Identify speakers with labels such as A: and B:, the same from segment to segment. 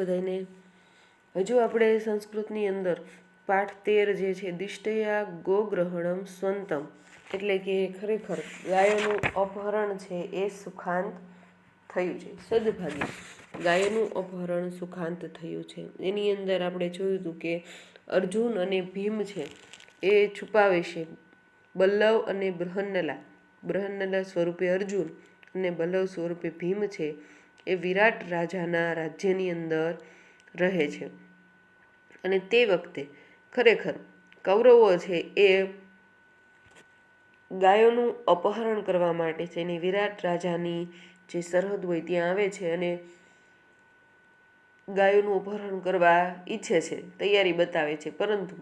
A: બધાને। હજુ આપણે સંસ્કૃતની અંદર પાઠ 13 જે છે દિષ્ટયા ગોગ્રહણમ સ્વંતમ, એટલે કે ખરેખર ગાયોનું અપહરણ છે એ સુખાંત થયું છે, સદભાગી ગાયોનું અપહરણ સુખાંત થયું છે। એની અંદર આપણે જોયું હતું કે અર્જુન અને ભીમ છે એ છુપાવે છે, બલ્લવ અને બૃહન્નલા, બૃહન્નલા સ્વરૂપે અર્જુન અને બલ્લવ સ્વરૂપે ભીમ છે એ વિરાટ રાજાના રાજ્યની અંદર રહે છે। અને તે વખતે ખરેખર કૌરવો છે એ ગાયોનું અપહરણ કરવા માટે છે એની વિરાટ રાજાની જે સરહદ હોય ત્યાં આવે છે અને ગાયોનું અપહરણ કરવા ઈચ્છે છે, તૈયારી બતાવે છે, પરંતુ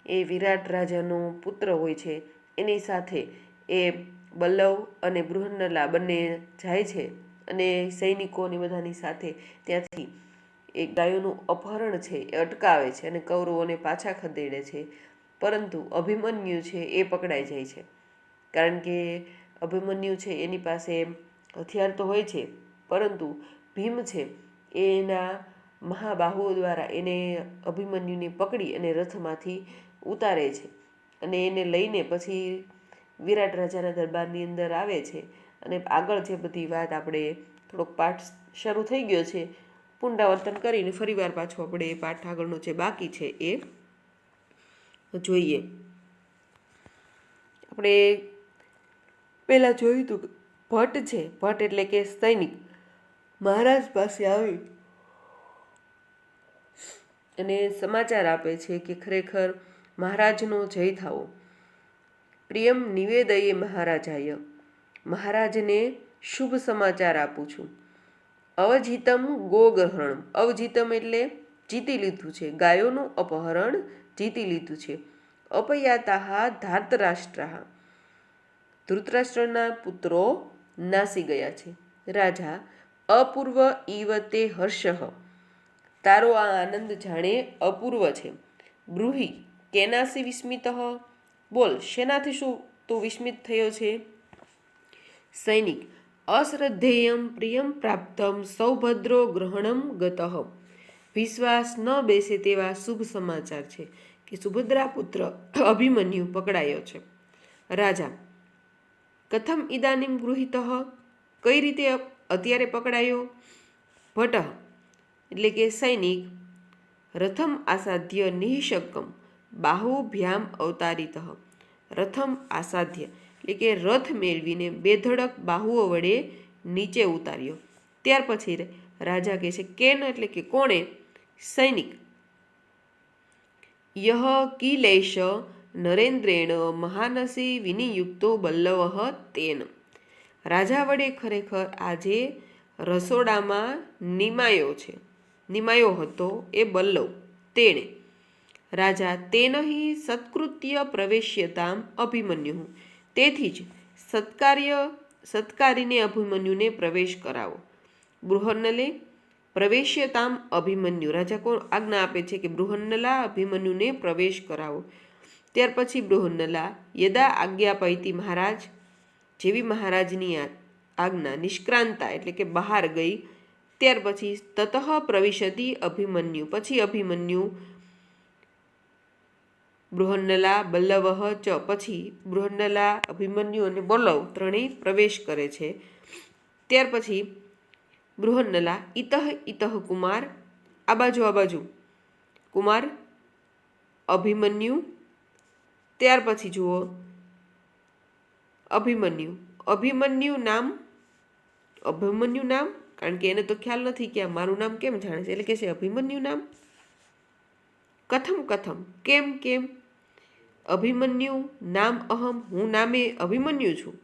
A: એ વિરાટ રાજાનો પુત્ર હોય છે એની સાથે એ બલ્લવ અને બૃહન્નલા બંને જાય છે અને સૈનિકોની બધાની સાથે ત્યાંથી એ ગાયોનું અપહરણ છે એ અટકાવે છે અને કૌરવોને પાછા ખદેડે છે। પરંતુ અભિમન્યુ છે એ પકડાઈ જાય છે, કારણ કે અભિમન્યુ છે એની પાસે હથિયાર તો હોય છે, પરંતુ ભીમ છે એના મહાબાહુઓ દ્વારા એને અભિમન્યુને પકડી અને રથમાંથી ઉતારે છે અને એને લઈને પછી વિરાટ રાજાના દરબારની અંદર આવે છે। અને આગળ જે બધી વાત આપણે થોડોક પાઠ શરૂ થઈ ગયો છે, પુનરાવર્તન કરીને ફરીવાર પાછો આપણે એ પાઠ આગળનો જે બાકી છે એ જોઈએ। આપણે પહેલાં જોયું હતું કે ભટ્ટ છે, ભટ્ટ એટલે કે સૈનિક મહારાજ પાસે આવી અને સમાચાર આપે છે કે ખરેખર મહારાજનો જય થાવો, પ્રિયમ નિવેદયે મહારાજાય, મહારાજને શુભ સમાચાર આપું છું। અવજીતમ ગોગ્રહણમ, અવજીતમ એટલે જીતી લીધું છે, ગાયોનું અપહરણ જીતી લીધું છે। અપયાતા ધાર્તરાષ્ટ્રા, ધૃતરાષ્ટ્રના પુત્રો નાસી ગયા છે। રાજા અપૂર્વ ઇવ તે હર્ષઃ, તારો આ આનંદ જાણે અપૂર્વ છે। બ્રૂહિ કેનાસી વિસ્મિતઃ, બોલ શેનાથી શું તું વિસ્મિત થયો છે? સૈનિક અશ્રદ્ધેયમ પ્રિયમ પ્રાપ્તમ સૌભદ્રો ગ્રહણમ ગતઃ, વિશ્વાસ ન બેસે તેવા શુભ સમાચાર છે કે સુભદ્રા પુત્ર અભિમન્યુ પકડાયો છે। રાજા કથમ ઇદાનીમ ગૃહીતઃ, કઈ રીતે અત્યારે પકડાયો? ભટ્ટ એટલે કે સૈનિક રથમ આસાધ્ય નિઃશક્કમ બાહુભ્યામ અવતારિતઃ, રથમ આસાધ્ય એટલે કે રથ મેળવીને બેધડક બાહુઓ વડે નીચે ઉતાર્યો। ત્યાર પછી રાજા કહે છે કેન એટલે કે કોણે? સૈનિક યહ કિલેશ નરેન્દ્રેણ મહાનસી વિનિયુક્તો બલ્લવઃ તેન, રાજા વડે ખરેખર આજે રસોડામાં નિમાયો હતો એ બલ્લવ, તેણે રાજા તેનહિ સત્કૃત્ય પ્રવેશ્યતામ અભિમન્યુ, તેથી જ સત્કારીને અભિમન્યુને પ્રવેશ કરાવો। બૃહન્નલે પ્રવેશ્યતામ અભિમન્યુ, રાજા કોણ આજ્ઞા આપે છે કે બૃહન્નલા અભિમન્યુને પ્રવેશ કરાવો। ત્યાર પછી બૃહન્નલા યદા આજ્ઞાપયતિ મહારાજ, જેવી મહારાજની આજ્ઞા નિષ્ક્રાંતા એટલે કે બહાર ગઈ, ત્યાર પછી તતઃ પ્રવિશતિ અભિમન્યુ, પછી અભિમન્યુ બૃહન્નલા બલ્લવઃ ચ, પછી બૃહન્નલા અભિમન્યુ અને બલ્લવ ત્રણેય પ્રવેશ કરે છે। ત્યાર પછી બૃહન્નલા ઇતઃ કુમાર, આ બાજુ કુમાર અભિમન્યુ, ત્યાર પછી જુઓ અભિમન્યુ નામ, કારણ કે એને તો ખ્યાલ નથી કે આ મારું નામ કેમ જાણે છે, એટલે કે છે અભિમન્યુ નામ। કથમ કેમ? અભિમન્યુ નામ અહમ, હું નામે અભિમન્યુ છું।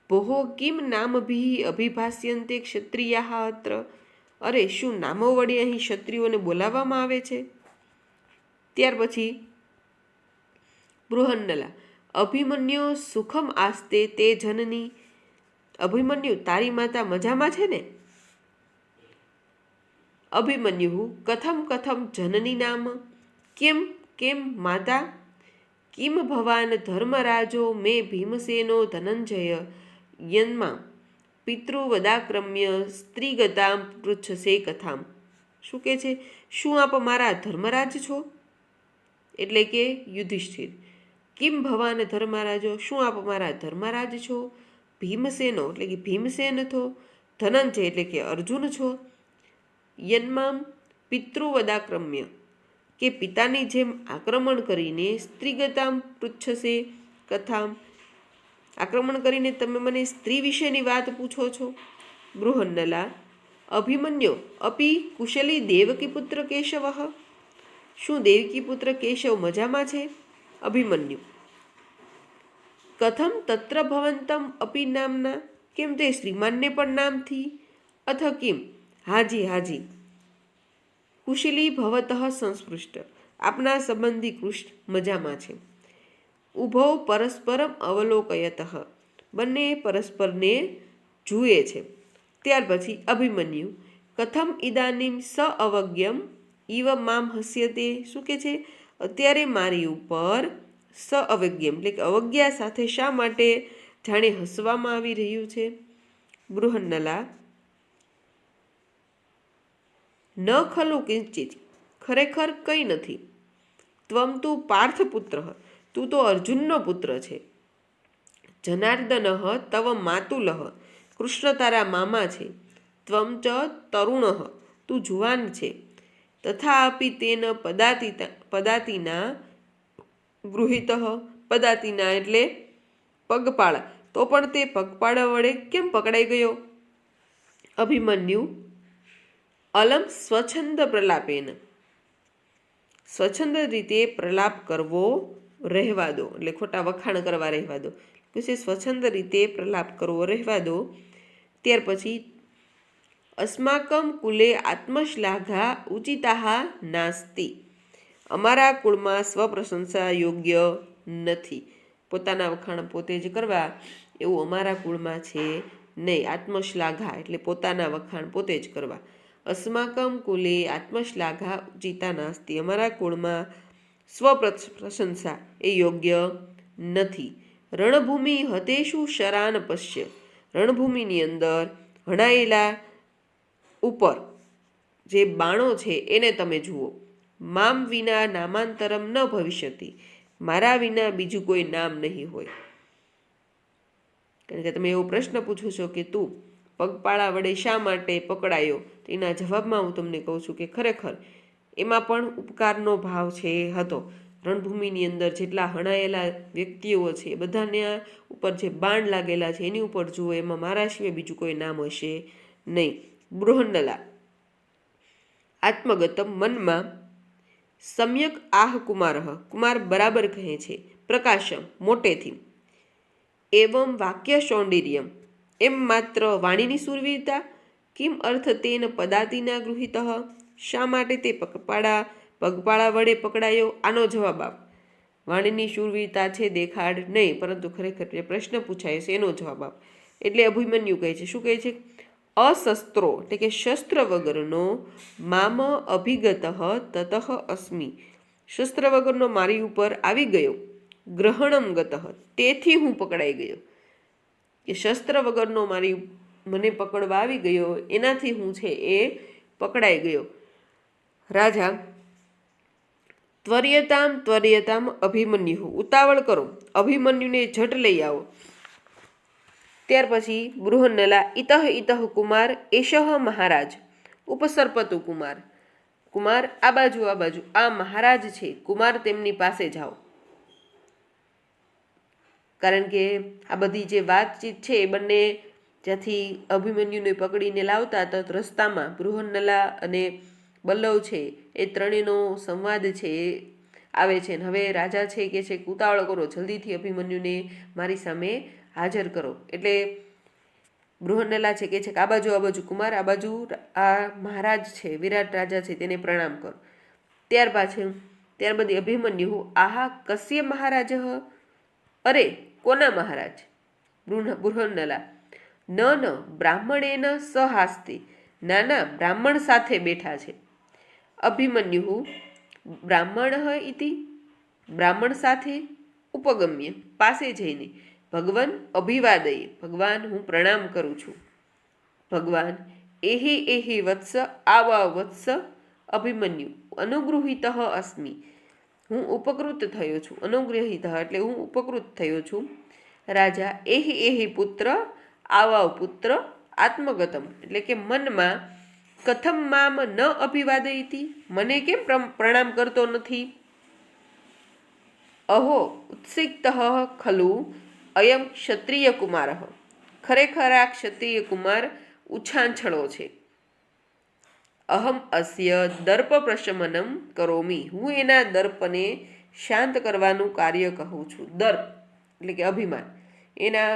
A: ભોઃ કિમ નામભિઃ અભિભાષ્યન્તે ક્ષત્રિયાઃ અત્ર, અરે શું નામો વડે અહીં ક્ષત્રિયોને બોલાવવામાં આવે છે? ત્યાર પછી બૃહન્નલા અભિમન્યો સુખમ આસ્તે તે જનની, અભિમન્યુ તારી માતા મજામાં છે ને? અભિમન્યુ કથમ જનની નામ, કેમ માતા? કિમ ભવાન ધર્મરાજો મે ભીમસેનો ધનંજય યન્મા પિતૃવદાક્રમ્ય સ્ત્રીગતામ પૃચ્છસે કથામ, શું કહે છે? શું આપ મારા ધર્મરાજ છો? એટલે કે યુધિષ્ઠિર. કિમ ભવાન ધર્મરાજો, શું આપ મારા ધર્મરાજ છો? ભીમસેનો એટલે કે ભીમસેન છો. ધનંજય એટલે કે અર્જુન છો. યન્મામ પિતૃવદાક્રમ્ય કે પિતાની જેમ આક્રમણ કરીને સ્ત્રીગતામ પૃચ્છસે કથામ, આક્રમણ કરીને તમે મને સ્ત્રી વિશેની વાત પૂછો છો. બૃહન્નલા અભિમન્યો અપી કુશલી દેવકી પુત્ર કેશવ, શું દેવકી પુત્ર કેશવ મજામાં છે? અભિમન્યુ કથમ તત્ર ભવંતમ અપી નામના, કેમ તે શ્રીમાનને પણ નામથી? અથ કિમ હાજી હાજી કુશલી ભવતઃ સંસ્પૃષ્ટ, આપના સંબંધી કૃષ્ણ મજામાં છે. ઉભૌ પરસ્પરમ અવલોકયતઃ, બંને પરસ્પરને જુએ છે. ત્યાર પછી અભિમન્યુ કથમ ઇદાનીમ સ અવજ્ઞમ ઇવ મામ હસ્યતે, શું કે છે? અત્યારે મારી ઉપર સ અવજ્ઞમ એટલે કે અવજ્ઞા સાથે શા માટે જાણે હસવામાં આવી રહ્યું છે. બૃહન્નલા ન ખલુ કિંચિત, ખરેખર કંઈ નથી. ત્વમ તું પાર્થપુત્ર, તું તો અર્જુનનો પુત્ર છે. જનાર્દન તવ માતુલ, કૃષ્ણ તારા મામા છે. ત્વમ ચ તરુણ, તું જુવાન છે. તથાપિ તેન પદાતિના ગૃહિત, પદાતિના એટલે પગપાળા, તો પણ તે પગપાળા વડે કેમ પકડાઈ ગયો? અભિમન્યુ અલમ સ્વચ્છંદ પ્રલાપેન, સ્વચ્છંદ રીતે પ્રલાપ કરવો રહેવા દો, એટલે ખોટા વખાણ કરવા રહેવા દો. પછી સ્વચ્છંદ રીતે પ્રલાપ કરવો રહેવા દો. ત્યાર પછી અસ્માકમ કુલે આત્મશ્લાઘા ઉચિતાહા નાસ્તિ, અમારા કુળમાં સ્વપ્રશંસા યોગ્ય નથી. પોતાના વખાણ પોતે જ કરવા એવું અમારા કુળમાં છે નહીં. આત્મશ્લાઘા એટલે પોતાના વખાણ પોતે જ કરવા. અસ્માકમ કુલે આત્મશ્લાઘા ઉચિતા નાસ્તિ, અમારા કુળમાં સ્વપ્રશંસા એ યોગ્ય નથી. રણભૂમિ હતેષુ શરાન પશ્ય, રણભૂમિની અંદર હણાયેલા ઉપર જે બાણો છે એને તમે જુઓ. મામ વિના નામાંતરમ ન ભવિષ્યતિ, મારા વિના બીજું કોઈ નામ નહીં હોય. કારણ કે તમે એવો પ્રશ્ન પૂછો છો કે તું પગપાળા વડે શા માટે પકડાયો, તો એના જવાબમાં હું તમને કહું છું કે ખરેખર એમાં પણ ઉપકારનો ભાવ છે એ હતો. રણભૂમિની અંદર જેટલા હણાયેલા વ્યક્તિઓ છે બધાને ઉપર જે બાણ લાગેલા છે એની ઉપર જુઓ, એમાં મારા સિવાય બીજું કોઈ નામ હશે નહીં. બૃહન્નલા આત્મગતમ, મનમાં સમ્યક આહ કુમાર, કુમાર બરાબર કહે છે. પ્રકાશમ, મોટેથી. એવમ વાક્ય સૌંદર્યમ, એમ માત્ર વાણીની સુરવીરતા. કિમ અર્થ તેન પદાતિના ગૃહિત, શા માટે તે પગપાળા વડે પકડાયો? આનો જવાબ આપ. વાણીની શૂરવીરતા છે દેખાડ નહીં, પરંતુ ખરેખર જે પ્રશ્ન પૂછાયો છે એનો જવાબ આપ. એટલે અભિમન્યુ કહે છે, શું કહે છે? અશસ્ત્રો એટલે કે શસ્ત્ર વગરનો મામ અભિગત તતઃ અસ્મિ, શસ્ત્ર વગરનો મારી ઉપર આવી ગયો. ગ્રહણમ ગત, તેથી હું પકડાઈ ગયો. કે શસ્ત્ર વગરનો મને પકડવા આવી ગયો, એનાથી હું છે એ પકડાઈ ગયો. રાજા ત્વર્યતામ અભિમન્યુ, ઉતાવળ કરો, અભિમન્યુને ઝટ લઈ આવો. ત્યાર પછી બૃહન્નલા ઇતઃ કુમાર એષઃ મહારાજ ઉપસર્પતુ કુમાર, કુમાર આ બાજુ આ મહારાજ છે, કુમાર તેમની પાસે જાઓ. કારણ કે આ બધી જે વાતચીત છે એ બંને જ્યાંથી અભિમન્યુને પકડીને લાવતા તો રસ્તામાં બૃહન્નલા અને બલ્લવ છે એ ત્રણેયનો સંવાદ છે એ આવે છે. હવે રાજા છે કે છે ઉતાવળ કરો, જલ્દીથી અભિમન્યુને મારી સામે હાજર કરો. એટલે બૃહન્નલા છે કે છે કે આ બાજુ કુમાર, આ બાજુ આ મહારાજ છે, વિરાટ રાજા છે, તેને પ્રણામ કરો. ત્યારબાદ અભિમન્યુ આહા કસ્ય મહારાજ, અરે કોના મહારાજ? બૃહન્નલા ન બ્રાહ્મણેન સહાસ્તિ, ના બ્રાહ્મણ સાથે બેઠા છે. અભિમન્યુ બ્રાહ્મણ ઇતિ, બ્રાહ્મણ સાથે. ઉપગમ્ય પાસે જઈને. ભગવાન અભિવાદયે, ભગવાન હું પ્રણામ કરું છું. ભગવાન એહી વત્સ, આવ વત્સ અભિમન્યુ અનુગૃહિત અસ્મિ, હું ઉપકૃત થયો છું. અનુગૃહિત એટલે હું ઉપકૃત થયો છું. રાજા એહી એહી પુત્ર આવાવ પુત્ર આત્મગતમ એટલે કે મનમાં કથમ મામ ન અભિવાદયતી, મને કેમ પ્રણામ કરતો નથી. અહો ઉત્સિક્ત ખલુ અયમ ક્ષત્રિય કુમાર, ખરેખર આ ક્ષત્રિય કુમાર ઉછાંછળો છે. અહમ અસ્ય દર્પ પ્રશમનમ કરોમી, હું એના દર્પને શાંત કરવાનું કાર્ય કહું છું. દર્પ એટલે કે અભિમાન. એના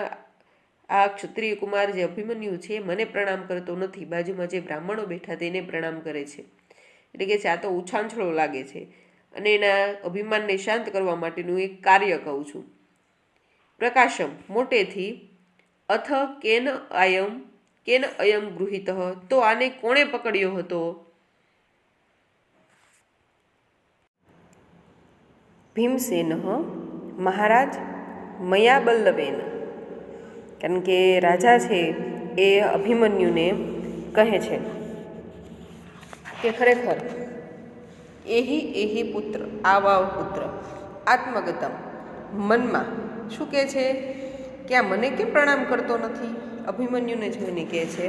A: આ ક્ષત્રિય કુમાર જે અભિમન્યુ છે મને પ્રણામ કરતો નથી, બાજુમાં જે બ્રાહ્મણો બેઠા તેને પ્રણામ કરે છે. એટલે કે આ તો ઉછાંછળો લાગે છે અને એના અભિમાનને શાંત કરવા માટેનું એક કાર્ય કહું છું. પ્રકાશમ મોટેથી, અથ કેન અયમ ગૃહિત, તો આને કોણે પકડ્યો હતો. ભીમસેન મહારાજ મયા બલ્લવેન, કારણ કે રાજા છે એ અભિમન્યુને કહે છે કે ખરેખર એહી એહી પુત્ર આવાવ પુત્ર આત્મગતમ, મનમાં શું કહે છે કે આ મને કેમ પ્રણામ કરતો નથી. અભિમન્યુને જોઈને કહે છે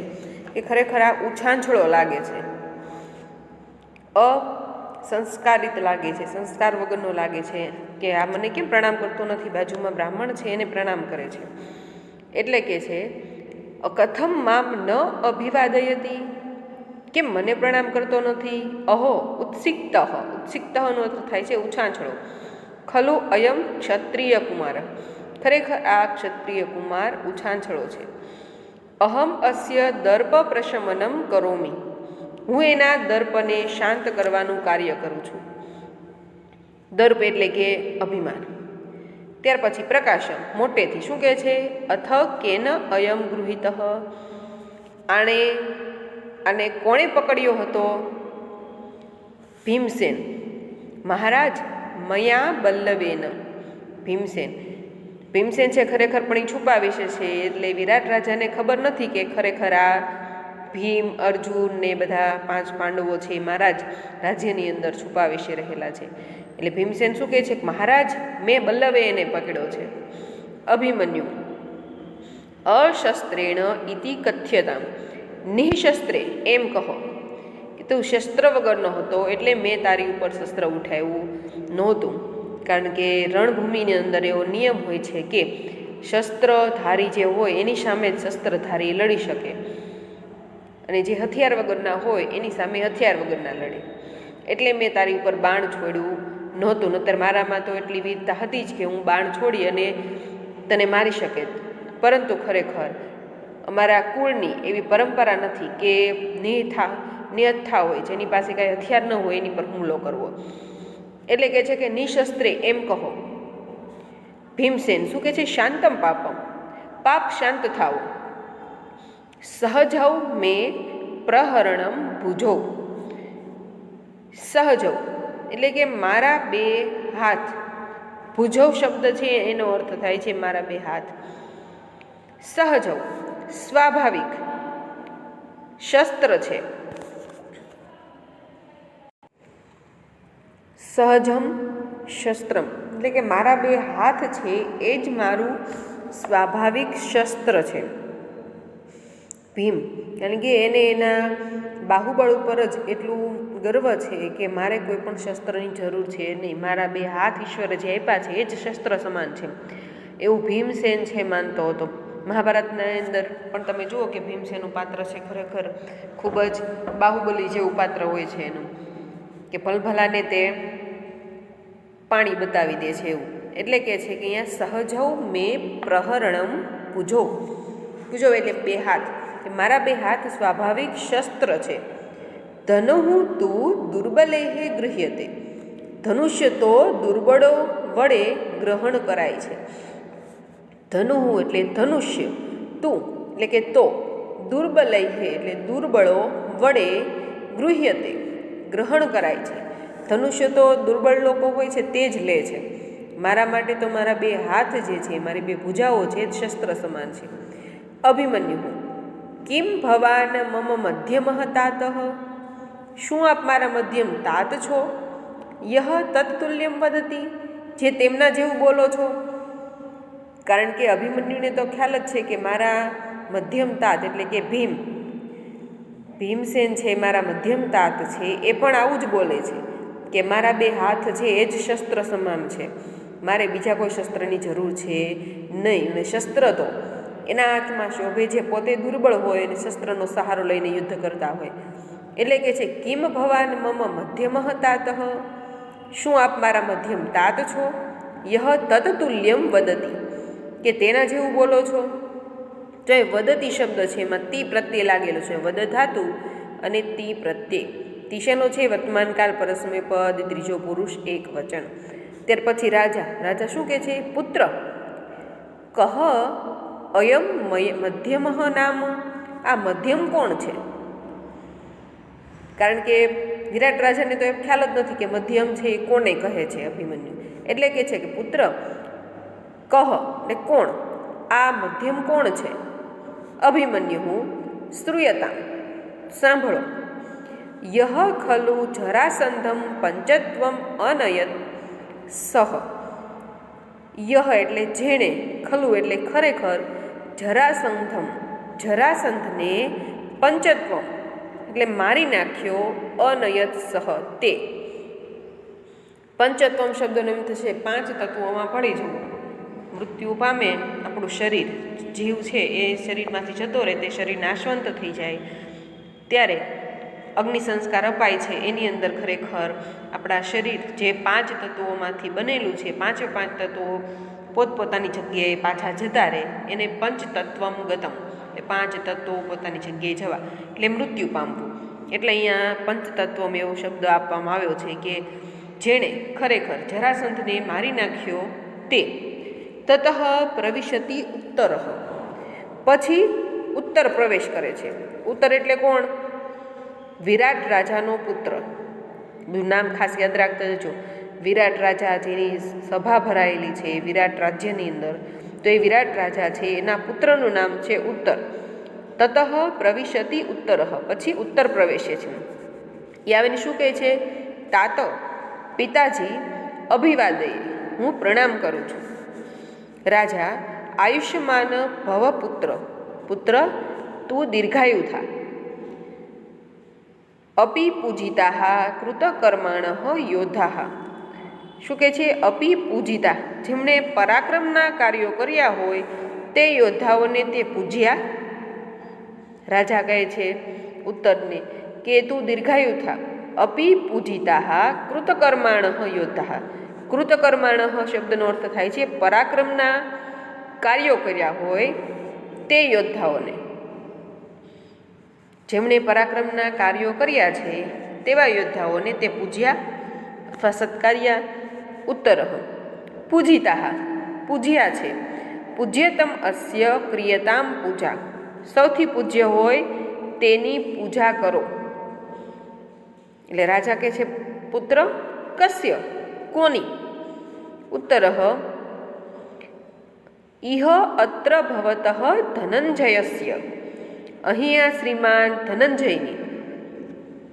A: કે ખરેખર આ ઉછાંછળો લાગે છે, અસંસ્કારિત લાગે છે, સંસ્કાર વગરનો લાગે છે કે આ મને કેમ પ્રણામ કરતો નથી. બાજુમાં બ્રાહ્મણ છે એને પ્રણામ કરે છે. એટલે કે છે કથમ મામ ન અભિવાદયતી, કેમ મને પ્રણામ કરતો નથી. અહો ઉત્સિક્ત, ઉત્સિક્તનો અર્થ થાય છે ઉછાંછળો. ખલુ અયમ ક્ષત્રિય કુમાર, ખરેખર આ ક્ષત્રિય કુમાર ઉછાંછળો છે. અહમ અસ્ય દર્પ પ્રશમનમ કરોમી, હું એના દર્પને શાંત કરવાનું કાર્ય કરું છું. દર્પ એટલે કે અભિમાન. ત્યાર પછી પ્રકાશન મોટેથી શું કહે છે. અથ કેન અયમ ગૃહિત, આને કોણે પકડ્યો હતો. ભીમસેન મહારાજ મયા બલ્લવેન, ભીમસેન છે ખરેખર પણ એ છુપાવી છે. એટલે વિરાટ રાજાને ખબર નથી કે ખરેખર આ ભીમ અર્જુન ને બધા 5 પાંડવો છે મહારાજ રાજ્યની અંદર છુપાવીશે રહેલા છે. એટલે ભીમસેન શું કહે છે કે મહારાજ મેં બલ્લવે એને પકડ્યો છે. અભિમન્યુ અશસ્ત્રેણ ઇતિ કથ્યતામ, નિઃશસ્ત્રે એમ કહો કે તું શસ્ત્ર વગરનો હતો એટલે મેં તારી ઉપર શસ્ત્ર ઉઠાવ્યું નહોતું. કારણ કે રણભૂમિની અંદર એવો નિયમ હોય છે કે શસ્ત્રધારી જે હોય એની સામે જ શસ્ત્રધારી લડી શકે અને જે હથિયાર વગરના હોય એની સામે હથિયાર વગરના લડે. એટલે મેં તારી ઉપર બાણ છોડ્યું નહોતું, નતર મારામાં તો એટલી વીરતા હતી જ કે હું બાણ છોડી અને તને મારી શકે. પરંતુ ખરેખર અમારા કુળની એવી પરંપરા નથી કે નિહત્થા હોય, જેની પાસે કાંઈ હથિયાર ન હોય એની પર હુમલો કરવો. એટલે કે છે કે નિશસ્ત્રે એમ કહો. ભીમસેન શું કહે છે. શાંતમ પાપમ, પાપ શાંત થાવ. સહજવ મેં પ્રહરણમ ભુજો, સહજવ એટલે કે મારા 2 હાથ. ભુજવ શબ્દ છે એનો અર્થ થાય છે મારા 2 હાથ. સહજવ સ્વાભાવિક શસ્ત્ર છે. સહજમ શસ્ત્રમ એટલે કે મારા 2 હાથ છે એ જ મારું સ્વાભાવિક શસ્ત્ર છે. ભીમ કારણ કે એને એના બાહુબળ ઉપર જ એટલું ગર્વ છે કે મારે કોઈ પણ શસ્ત્રની જરૂર છે નહીં, મારા 2 હાથ ઈશ્વરે જે આપ્યા છે એ જ શસ્ત્ર સમાન છે, એવું ભીમસેન છે માનતો હતો. મહાભારતના અંદર પણ તમે જુઓ કે ભીમસેનનું પાત્ર છે ખરેખર ખૂબ જ બાહુબલી જેવું પાત્ર હોય છે એનું, કે ભલભલાને તે પાણી બતાવી દે છે એવું. એટલે કે છે કે અહીંયા સહજવ મેં પ્રહરણમ પૂજો, પૂજો એટલે 2 હાથ, મારા 2 હાથ સ્વાભાવિક શસ્ત્ર છે. ધનુઃ તું દુર્બલેહે ગૃહ્યતે, ધનુષ્ય તો દુર્બળો વડે ગ્રહણ કરાય છે. ધનુઃ એટલે ધનુષ્ય, તું એટલે કે તો, દુર્બલેહે એટલે દુર્બળો વડે ગૃહ્યતે ગ્રહણ કરાય છે. ધનુષ્ય તો દુર્બળ લોકો હોય છે તે જ લે છે. મારા માટે તો મારા 2 હાથ જે છે, મારી 2 ભુજાઓ છે જ શસ્ત્ર સમાન છે. અભિમન્યુ કિમ ભવાન મમ મધ્યમઃ તાતઃ, શું આપ મારા મધ્યમ તાત છો? યહ તત્તુલ્યમ વદતી, જે તેમના જેવું બોલો છો. કારણ કે અભિમન્યુને તો ખ્યાલ જ છે કે મારા મધ્યમ તાત એટલે કે ભીમસેન છે મારા મધ્યમ તાત છે, એ પણ આવું જ બોલે છે કે મારા બે હાથ છે એ જ શસ્ત્ર સમાન છે, મારે બીજા કોઈ શસ્ત્રની જરૂર છે નહીં. અને શસ્ત્ર તો એના હાથમાં શોભે જે પોતે દુર્બળ હોય અને શસ્ત્રનો સહારો લઈને યુદ્ધ કરતા હોય. એટલે કે છે કિમ ભવાન મમ મધ્યમઃ તાતઃ, શું આપ મારા મધ્યમ તાત છો? યહ તત્તુલ્યમ વદતી, કે તેના જેવું બોલો છો. તો એ વદતી શબ્દ છે એમાં તી પ્રત્યે લાગેલો છે, વદ ધાતુ અને તી પ્રત્યે. તિશેનો છે વર્તમાનકાળ પરસ્મય પદ, ત્રીજો પુરુષ એક વચન. ત્યાર પછી રાજા શું કહે છે? પુત્ર કહ અયમ મધ્યમઃ નામ, આ મધ્યમ કોણ છે? કારણ કે વિરાટ રાજાને તો એમ ખ્યાલ જ નથી કે મધ્યમ છે એ કોને કહે છે અભિમન્યુ. એટલે કે છે કે પુત્ર કહ એટલે કોણ, આ મધ્યમ કોણ છે? અભિમન્યુ શ્રૂયતામ, સાંભળો. યહ ખલુ જરાસંધમ પંચત્વમ અનયત સહ, યહ એટલે જેણે, ખલુ એટલે ખરેખર, જરાસંધને પંચત્વમ એટલે મારી નાખ્યો, અનયત સહ તે. પંચત્વમ શબ્દનો એમ થશે પાંચ તત્વોમાં પડી જવું. મૃત્યુ પામે આપણું શરીર, જીવ છે એ શરીરમાંથી જતો રહે, તે શરીર નાશવંત થઈ જાય ત્યારે અગ્નિ સંસ્કાર અપાય છે. એની અંદર ખરેખર આપણા શરીર જે પાંચ તત્વોમાંથી બનેલું છે, પાંચે પાંચ તત્વો પોતપોતાની જગ્યાએ પાછા જતા રહે, એને પંચતત્વમ ગતમ, એ પાંચ તત્વો પોતાની જગ્યાએ જવા એટલે મૃત્યુ પામવું. એટલે અહીંયા પંચતત્વમ એવો શબ્દ આપવામાં આવ્યો છે કે જેણે ખરેખર જરાસંધને મારી નાખ્યો તે. તતઃ પ્રવિશતિ ઉત્તર, પછી ઉત્તર પ્રવેશ કરે છે. ઉત્તર એટલે કોણ? વિરાટ રાજાનો પુત્ર. નામ ખાસ યાદ રાખતા જજો. વિરાટ રાજા જેની સભા ભરાયેલી છે વિરાટ રાજ્યની અંદર, તો એ વિરાટ રાજા છે એના પુત્રનું નામ છે ઉત્તર. તતઃ પ્રવિશતિ ઉત્તર, પછી ઉત્તર પ્રવેશે છે. એ આવીને શું કહે છે? તાત પિતાજી અભિવાદય, હું પ્રણામ કરું છું. રાજા આયુષ્યમાન ભવ પુત્ર, પુત્ર તું દીર્ઘાયુ થા. અપી પૂજિતા કૃતકર્માણ યોદ્ધા, શું કહે છે? અપી પૂજિતા, જેમણે પરાક્રમના કાર્યો કર્યા હોય તે યોદ્ધાઓને તે પૂજ્યા. રાજા કહે છે ઉત્તરને કે તું દીર્ઘાયુ થા. અપી પૂજિતા કૃતકર્માણ યોદ્ધા, કૃતકર્માણ શબ્દનો અર્થ થાય છે પરાક્રમના કાર્યો કર્યા હોય તે યોદ્ધાઓને. જેમણે પરાક્રમના કાર્યો કર્યા છે તેવા યોદ્ધાઓને તે પૂજ્યા અથવા સત્કાર્યા. ઉત્તર પૂજિતા, પૂજ્યા છે. પૂજ્યતમ અસ્ય ક્રિયતામ પૂજા, સૌથી પૂજ્ય હોય તેની પૂજા કરો. એટલે રાજા કહે છે પુત્ર કસ્ય, કોની? ઉત્તર ઇહ અત્ર ભવતઃ ધનંજયસ્ય, અહીંયા શ્રીમાન ધનંજયની.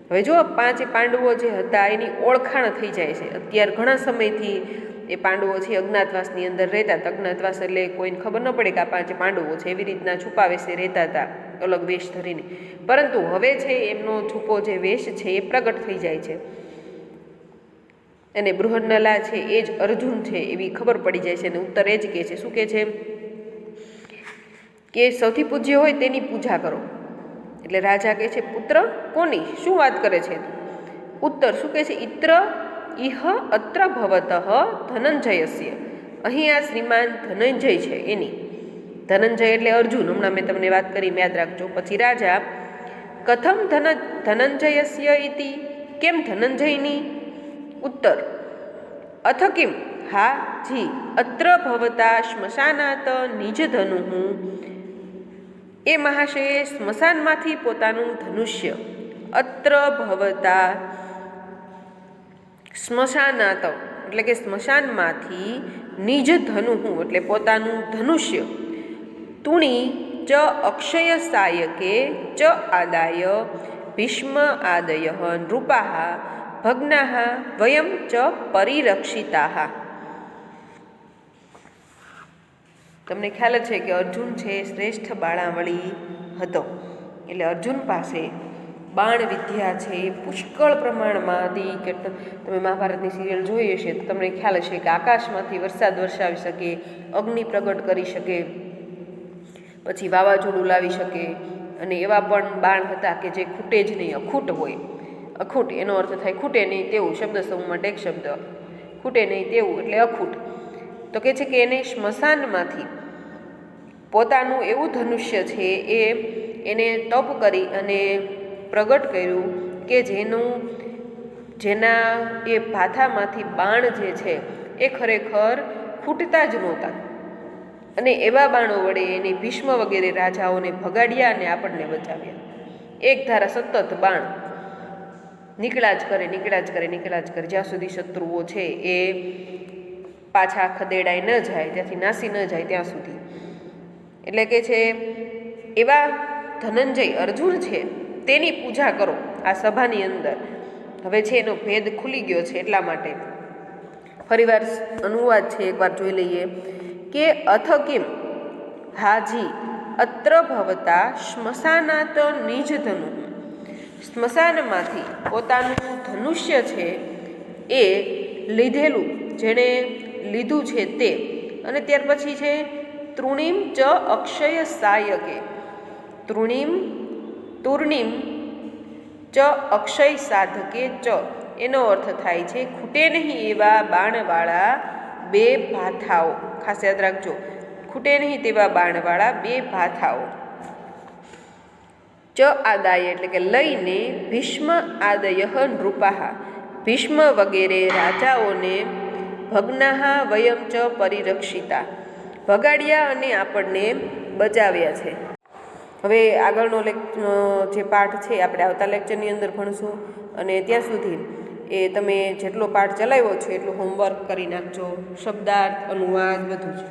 A: હવે જો પાંચે પાંડવો જે હતા એની ઓળખાણ થઈ જાય છે. અત્યારે ઘણા સમયથી એ પાંડવો છે અજ્ઞાતવાસની અંદર રહેતા હતા. અજ્ઞાતવાસ એટલે કોઈને ખબર ન પડે કે આ પાંચે પાંડવો છે, એવી રીતના છુપા વેશે રહેતા હતા અલગ વેશ ધરીને. પરંતુ હવે છે એમનો છુપો જે વેશ છે એ પ્રગટ થઈ જાય છે અને બૃહન્નલા છે એ જ અર્જુન છે એવી ખબર પડી જાય છે. અને ઉત્તર એ જ કહે છે, શું કહે છે? કે સૌથી પૂજ્ય હોય તેની પૂજા કરો. એટલે રાજા કહે છે પુત્ર કોની, શું વાત કરે છે? ઉત્તર શું કહે છે? ઇહ અત્ર ભવતઃ ધનંજયસ્ય, અહીં આ શ્રીમાન ધનંજય છે એની. ધનંજય એટલે અર્જુન, હમણાં મેં તમને વાત કરી, યાદ રાખજો. પછી રાજા કથમ ધનંજયસ્ય ઇતિ, કેમ ધનંજયની? ઉત્તર અથ કિમ, હા જી, અત્ર ભવતા શ્મશાનાત નિજ ધનુઃ, એ મહાશયે સ્મશાનમાંથી પોતાનું ધનુષ્ય, અત્ર ભવતા સ્મશાનાત એટલે કે સ્મશાનમાંથી, નિજ ધનુઃ એટલે પોતાનું ધનુષ્ય, તુણી ચ અક્ષય સાયકે ચ આદાય ભીષ્મ આદય નૃપાઃ ભગ્નાઃ વયમ ચ પરિરક્ષિતાઃ. તમને ખ્યાલ જ છે કે અર્જુન છે શ્રેષ્ઠ બાણાવળી હતો, એટલે અર્જુન પાસે બાણ વિદ્યા છે એ પુષ્કળ પ્રમાણમાં હતી. કે તમે મહાભારતની સિરિયલ જોઈ હશે તો તમને ખ્યાલ હશે કે આકાશમાંથી વરસાદ વરસાવી શકે, અગ્નિ પ્રગટ કરી શકે, પછી વાવાઝોડું લાવી શકે, અને એવા પણ બાણ હતા કે જે ખૂટે જ નહીં, અખૂટ હોય. અખૂટ એનો અર્થ થાય ખૂટે નહીં તેવું, શબ્દ સમૂહ માટે એક શબ્દ, ખૂટે નહીં તેવું એટલે અખૂટ. તો કે છે કે એને સ્મશાનમાંથી પોતાનું એવું ધનુષ્ય છે એને તપ કરી અને પ્રગટ કર્યું કે જેના એ ભાથામાંથી બાણ જે છે એ ખરેખર ખૂટતા જ નહોતા. અને એવા બાણો વડે એને ભીષ્મ વગેરે રાજાઓને ભગાડ્યા અને આપણને બચાવ્યા. એક ધારા સતત બાણ નીકળ્યા જ કરે, જ્યાં સુધી શત્રુઓ છે એ પાછા ખદેડાઈ ન જાય, ત્યાંથી નાસી ન જાય ત્યાં સુધી. એટલે કે છે એવા ધનંજય અર્જુન છે તેની પૂજા કરો આ સભાની અંદર. હવે છે એનો ભેદ ખુલી ગયો છે, એટલા માટે ફરીવાર અનુવાદ છે એકવાર જોઈ લઈએ કે અથ કિમ હાજી અત્ર ભવતા શ્મશાનાત નિજ ધનુ. સ્મશાનમાંથી પોતાનું ધનુષ્ય છે એ લીધેલું, જેણે લીધું છે તે, અને ત્યાર પછી છે તૃણીમ ચ અક્ષય સાયકે. તૂર્ણિમ ચ અક્ષય સાધકે ચ એનો અર્થ થાય છે ખૂટે નહીં એવા બાણવાળા બે ભાથાઓ. ખાસ યાદ રાખજો, ખૂટે નહીં તેવા બાણવાળા બે ભાથાઓ. ચ આદાય એટલે કે લઈને, ભીષ્મ આદય નૃપાઃ ભીષ્મ વગેરે રાજાઓને, ભગ્નાઃ વયમ ચ પરિરક્ષિતા ભગાડ્યા અને આપણને બચાવ્યા છે. હવે આગળનો જે પાઠ છે આપણે આવતા લેક્ચરની અંદર ભણશું, અને ત્યાં સુધી એ તમે જેટલો પાઠ ચલાવ્યો છે એટલું હોમવર્ક કરી નાખજો, શબ્દાર્થ, અનુવાદ બધું જ.